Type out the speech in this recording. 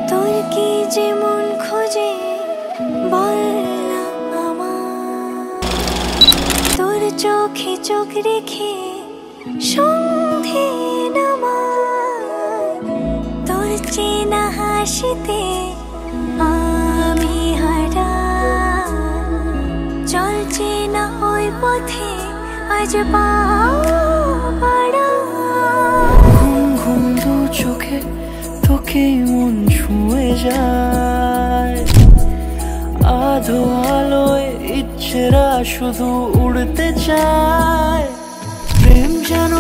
তোর কি যে মন খোঁজে বল না আমার, তোর চোখে চোখ রেখে সন্ধে নামার, তোর চেনা হাসিতে আমি হারাই। চল চেনা ওই পথে আজ পাড়া। ঘুম ঘুম দু চোখে তোকে মন ছুঁয়ে যায়, আধো আলোয় ইচ্ছেরা শুধু উড়তে চায়। প্রেম যেন